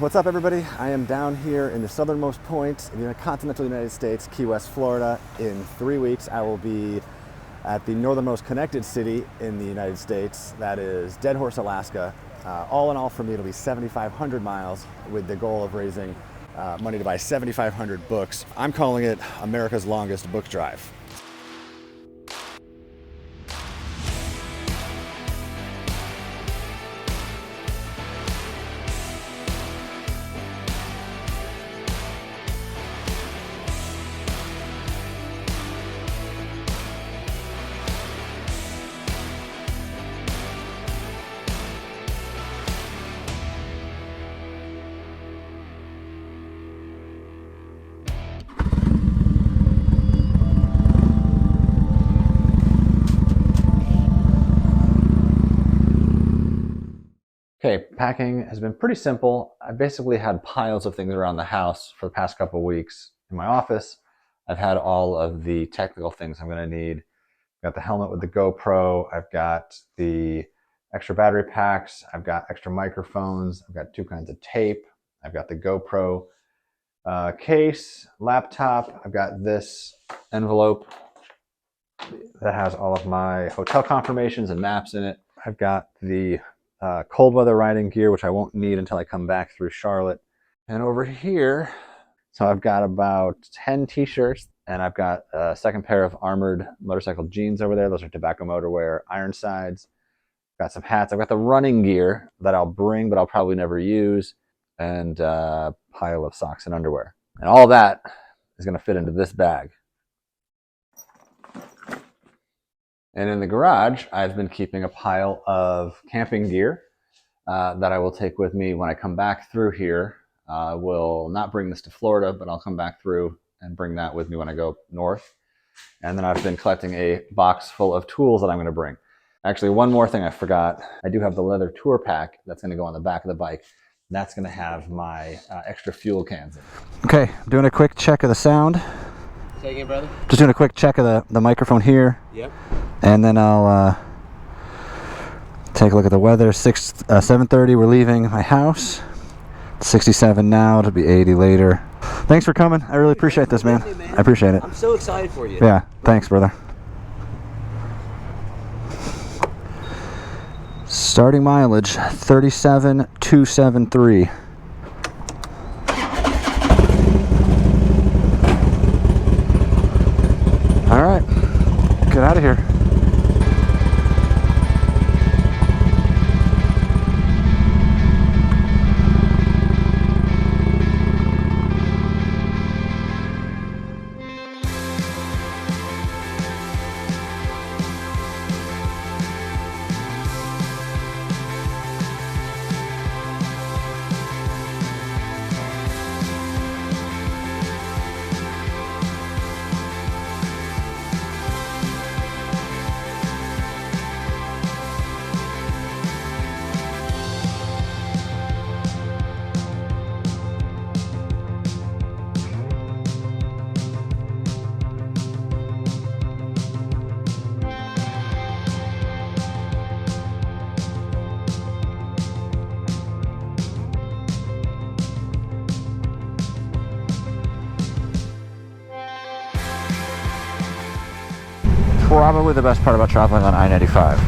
What's up, everybody? I am down here in the southernmost point in the continental United States, Key West, Florida. In 3 weeks, I will be at the northernmost connected city in the United States, that is Deadhorse, Alaska. All in all, for me, it'll be 7,500 miles with the goal of raising money to buy 7,500 books. I'm calling it America's longest book drive. Okay, packing has been pretty simple. I basically had piles of things around the house for the past couple of weeks. In my office, I've had all of the technical things I'm going to need. I've got the helmet with the GoPro. I've got the extra battery packs. I've got extra microphones. I've got 2 kinds of tape. I've got the GoPro case, laptop. I've got this envelope that has all of my hotel confirmations and maps in it. I've got the cold weather riding gear, which I won't need until I come back through Charlotte. And over here, so I've got about 10 t-shirts, and I've got a second pair of armored motorcycle jeans over there. Those are Tobacco Motorwear Ironsides. Got some hats. I've got the running gear that I'll bring, but I'll probably never use, and a pile of socks and underwear. And all that is going to fit into this bag. And in the garage, I've been keeping a pile of camping gear that I will take with me when I come back through here. Will not bring this to Florida, but I'll come back through and bring that with me when I go north. And then I've been collecting a box full of tools that I'm going to bring. Actually, one more thing I forgot. I do have the leather tour pack that's going to go on the back of the bike. That's going to have my extra fuel cans in. Okay, doing a quick check of the sound. Say again, brother? Just doing a quick check of the microphone here. Yep. And then I'll take a look at the weather. 7:30, we're leaving my house. It's 67 now, it'll be 80 later. Thanks for coming. I really appreciate this, man. I appreciate it. I'm so excited for you. Yeah, thanks, brother. Starting mileage, 37,273. All right, get out of here. Probably the best part about traveling on I-95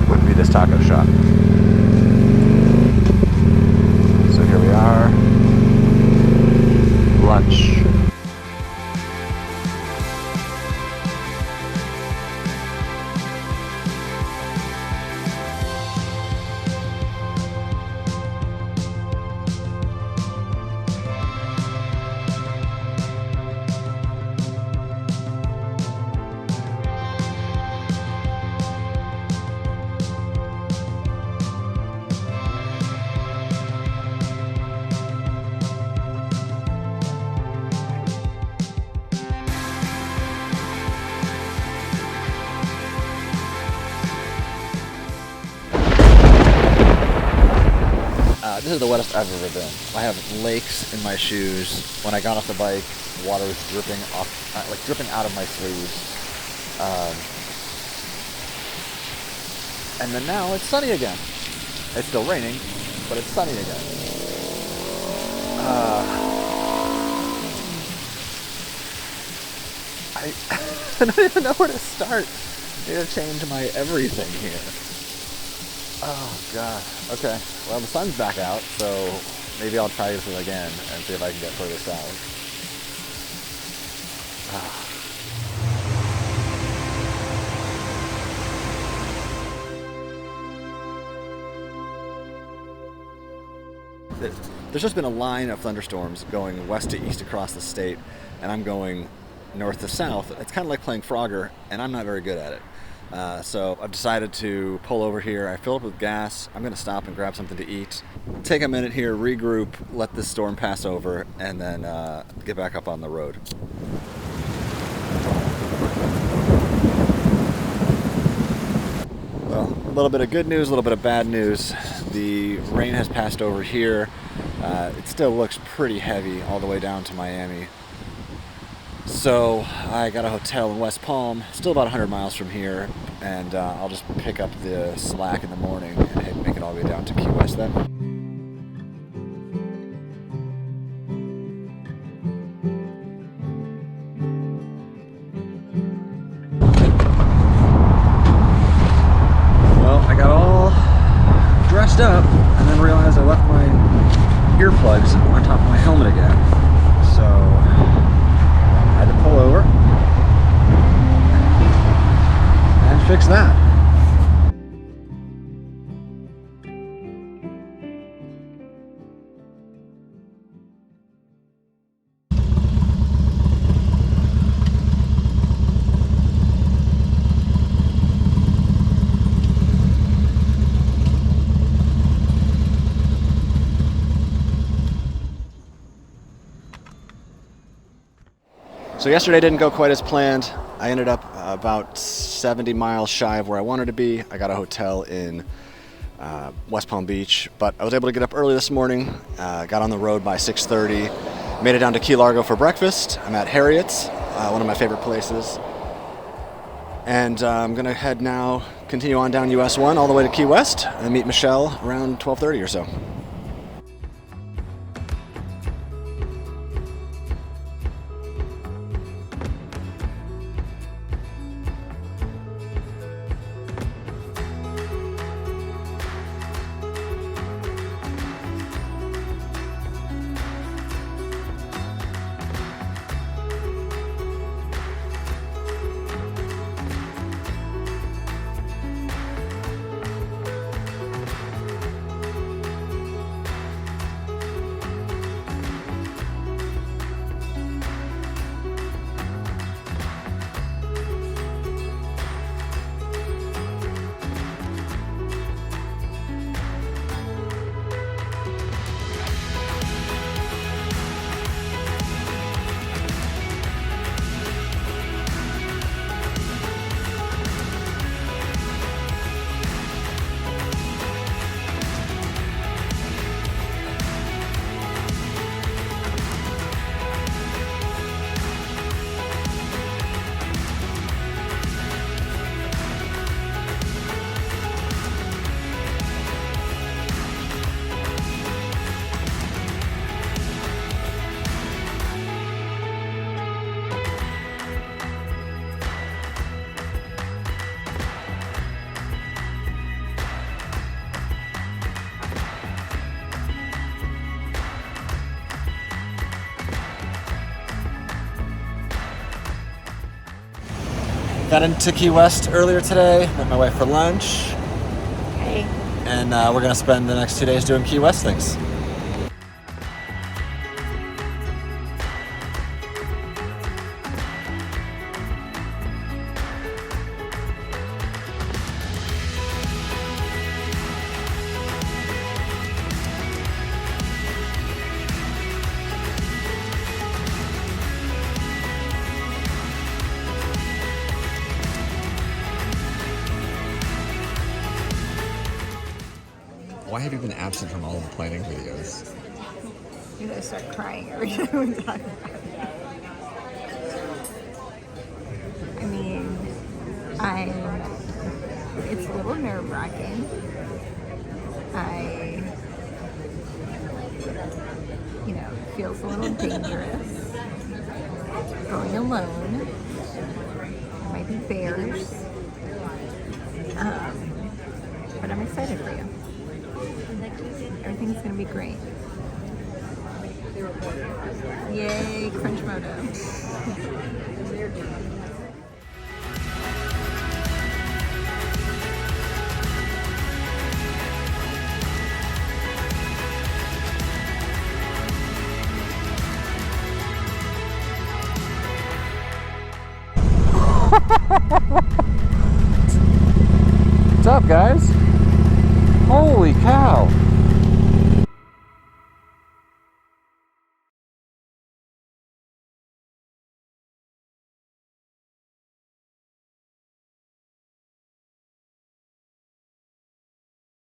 would be this taco shop. So here we are, lunch. This is the wettest I've ever been. I have lakes in my shoes. When I got off the bike, water was dripping off, like dripping out of my sleeves. And then now it's sunny again. It's still raining, but it's sunny again. I don't even know where to start. I need to change my everything here. Oh god. Okay. Well, the sun's back out, so maybe I'll try this again and see if I can get further south. There's just been a line of thunderstorms going west to east across the state, and I'm going north to south. It's kind of like playing Frogger, and I'm not very good at it. So I've decided to pull over here. I fill up with gas. I'm going to stop and grab something to eat. Take a minute here, regroup, let this storm pass over, and then get back up on the road. Well, a little bit of good news, a little bit of bad news. The rain has passed over here. It still looks pretty heavy all the way down to Miami. So I got a hotel in West Palm, still about 100 miles from here, and I'll just pick up the slack in the morning and make it all the way down to Key West then. Well, I got all dressed up and then realized I left my earplugs on top of my helmet again. So I had to pull over and fix that. So yesterday didn't go quite as planned. I ended up about 70 miles shy of where I wanted to be. I got a hotel in West Palm Beach, but I was able to get up early this morning, got on the road by 6:30, made it down to Key Largo for breakfast. I'm at Harriet's, one of my favorite places. And I'm gonna head now, continue on down US 1 all the way to Key West and meet Michelle around 12:30 or so. Got into Key West earlier today, met my wife for lunch. Hey. And we're gonna spend the next 2 days doing Key West things. Why have you been absent from all of the planning videos? Because I start crying every time we talk about it. I mean, it's a little nerve-wracking. I feels a little dangerous. Going alone. There might be bears. But I'm excited for you. Everything's gonna be great. Yay, Crunch Moto.